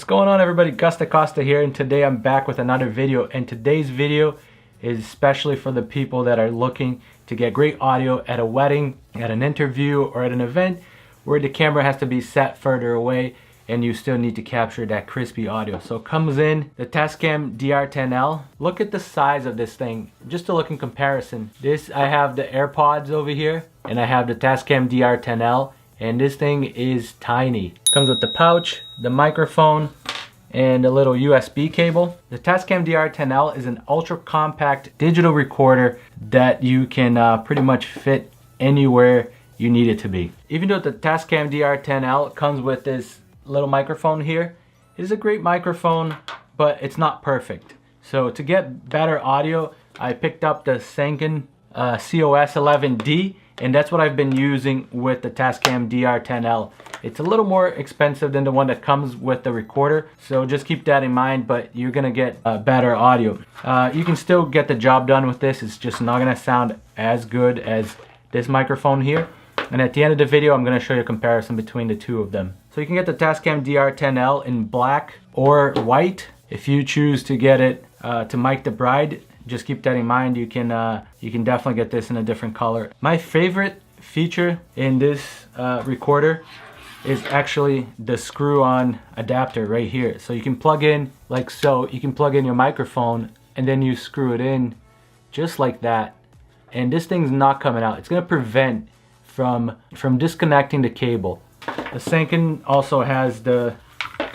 going on, everybody? DaCosta here, and today I'm back with another video. And today's video is especially for the people that are looking to get great audio at a wedding, at an interview, or at an event where the camera has to be set further away and you still need to capture that crispy audio. So it comes in the Tascam DR-10L. Look at the size of this thing, just to look in comparison. I have the AirPods over here, and I have the Tascam DR-10L, and this thing is tiny. Comes with the pouch, the microphone, and a little USB cable. The Tascam DR-10L is an ultra compact digital recorder that you can pretty much fit anywhere you need it to be. Even though the Tascam DR-10L comes with this little microphone here, it is a great microphone, but it's not perfect. So to get better audio, I picked up the Sanken COS-11D, and that's what I've been using with the Tascam DR-10L. It's a little more expensive than the one that comes with the recorder, so just keep that in mind, but you're gonna get better audio. You can still get the job done with this. It's just not gonna sound as good as this microphone here. And at the end of the video, I'm gonna show you a comparison between the two of them. So you can get the Tascam DR-10L in black or white. If you choose to get it to mic the bride, just keep that in mind. You can definitely get this in a different color. My favorite feature in this recorder is actually the screw-on adapter right here. So you can plug in like so. You can plug in your microphone and then you screw it in just like that. And this thing's not coming out. It's gonna prevent from disconnecting the cable. The Sanken also has the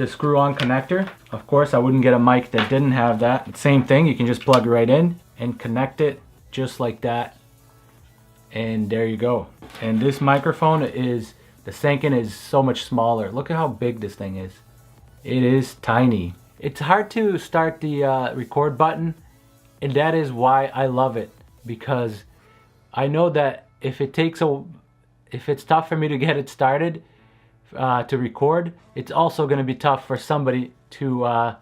screw-on connector. Of course, I wouldn't get a mic that didn't have that. Same thing, you can just plug it right in and connect it just like that. And there you go. And this microphone is, the Sanken is so much smaller. Look at how big this thing is. It is tiny. It's hard to start the record button, and that is why I love it, because I know that if it's tough for me to get it started to record, it's also going to be tough for somebody to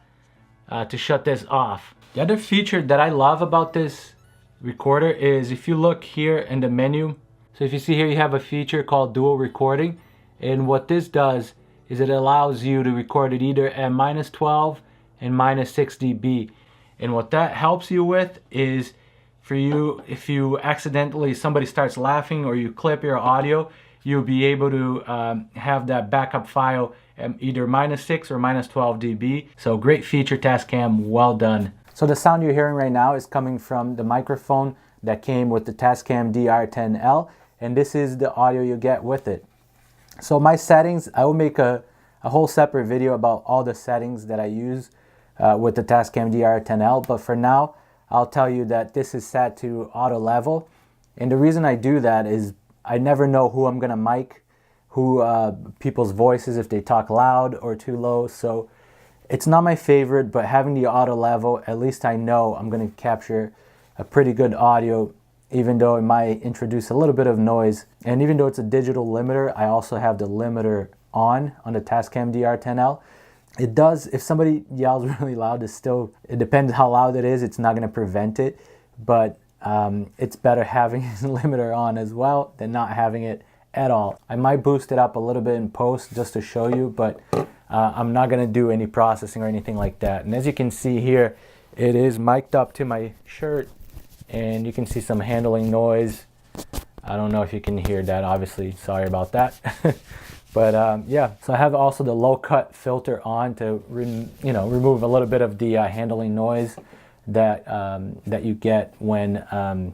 shut this off. The other feature that I love about this recorder is if you look here in the menu, so if you see here, you have a feature called dual recording, and what this does is it allows you to record it either at -12 and -6 dB. And what that helps you with is, for you, if you accidentally, somebody starts laughing or you clip your audio, you'll be able to have that backup file at either -6 or -12 dB. So great feature, Tascam, well done. So the sound you're hearing right now is coming from the microphone that came with the Tascam DR-10L, and this is the audio you get with it. So my settings, I will make a whole separate video about all the settings that I use with the Tascam DR-10L, but for now, I'll tell you that this is set to auto level. And the reason I do that is I never know who I'm gonna mic, people's voices, if they talk loud or too low. So it's not my favorite, but having the auto level, at least I know I'm gonna capture a pretty good audio, even though it might introduce a little bit of noise. And even though it's a digital limiter, I also have the limiter on the Tascam DR-10L. It does, if somebody yells really loud, it depends how loud it is, it's not going to prevent it, but it's better having the limiter on as well than not having it at all. I might boost it up a little bit in post just to show you, but I'm not going to do any processing or anything like that. And as you can see here, it is mic'd up to my shirt, and you can see some handling noise. I don't know if you can hear that, obviously, sorry about that. But yeah, so I have also the low cut filter on to remove a little bit of the handling noise that you get when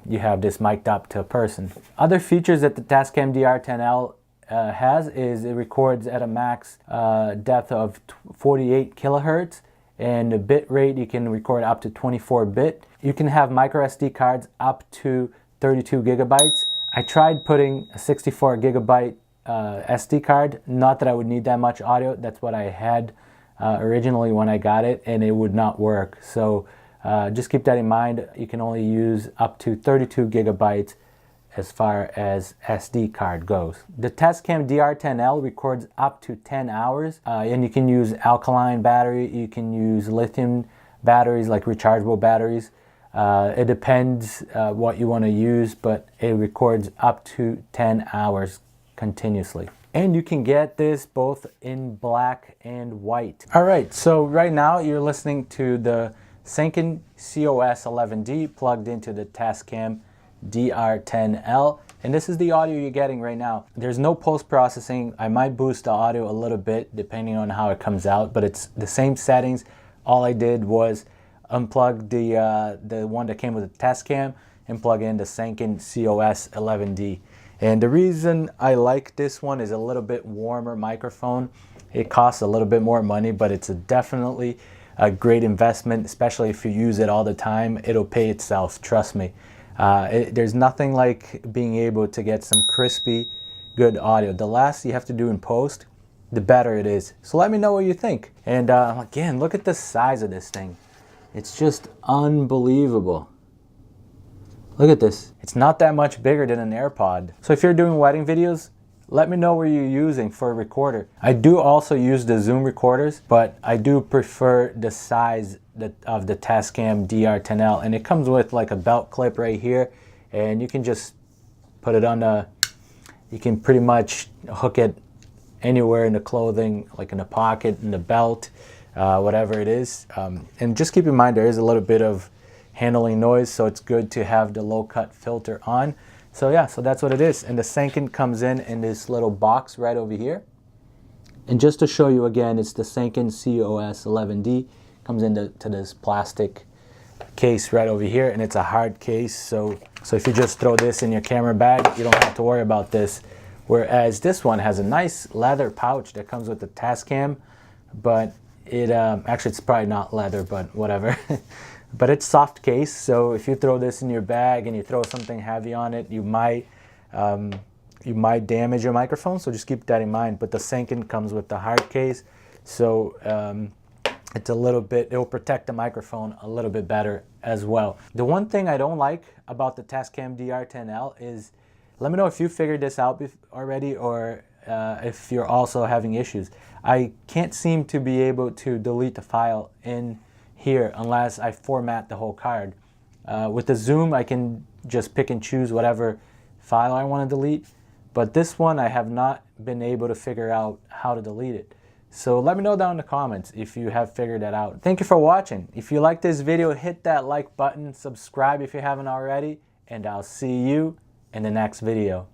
you have this mic'd up to a person. Other features that the Tascam DR-10L has is it records at a max depth of 48 kilohertz, and the bit rate you can record up to 24 bit. You can have micro SD cards up to 32 gigabytes. I tried putting a 64 gigabyte SD card, not that I would need that much audio. That's what I had originally when I got it, and it would not work. So just keep that in mind. You can only use up to 32 gigabytes as far as SD card goes. The Tascam DR-10L records up to 10 hours, and you can use alkaline battery, you can use lithium batteries, like rechargeable batteries. It depends what you want to use, but it records up to 10 hours continuously. And you can get this both in black and white. All right, so right now you're listening to the Sanken COS-11D plugged into the Tascam DR-10L. And this is the audio you're getting right now. There's no post-processing. I might boost the audio a little bit depending on how it comes out, but it's the same settings. All I did was unplug the one that came with the Tascam and plug in the Sanken COS-11D. And the reason I like this one is a little bit warmer microphone. It costs a little bit more money, but it's definitely a great investment, especially if you use it all the time. It'll pay itself, trust me. There's nothing like being able to get some crispy, good audio. The less you have to do in post, the better it is. So let me know what you think. And again, look at the size of this thing. It's just unbelievable. Look at this. It's not that much bigger than an AirPod. So if you're doing wedding videos, let me know what you're using for a recorder. I do also use the Zoom recorders, but I do prefer the size of the Tascam DR-10L. And it comes with like a belt clip right here, and you can just put it on you can pretty much hook it anywhere in the clothing, like in the pocket, in the belt, whatever it is. And just keep in mind there is a little bit of handling noise, so it's good to have the low cut filter on. So yeah, so that's what it is. And the Sanken comes in this little box right over here. And just to show you again, it's the Sanken COS-11D. Comes into this plastic case right over here, and it's a hard case. So if you just throw this in your camera bag, you don't have to worry about this. Whereas this one has a nice leather pouch that comes with the Tascam, but it actually it's probably not leather, but whatever. But it's soft case, so if you throw this in your bag and you throw something heavy on it, you might damage your microphone, so just keep that in mind. But the Sanken comes with the hard case, so it's a little bit, it'll protect the microphone a little bit better as well. The one thing I don't like about the Tascam DR-10L is, let me know if you figured this out already, or if you're also having issues. I can't seem to be able to delete the file in here unless I format the whole card. With the Zoom, I can just pick and choose whatever file I want to delete, but this one I have not been able to figure out how to delete it. So let me know down in the comments if you have figured that out. Thank you for watching. If you like this video, hit that like button, subscribe if you haven't already, and I'll see you in the next video.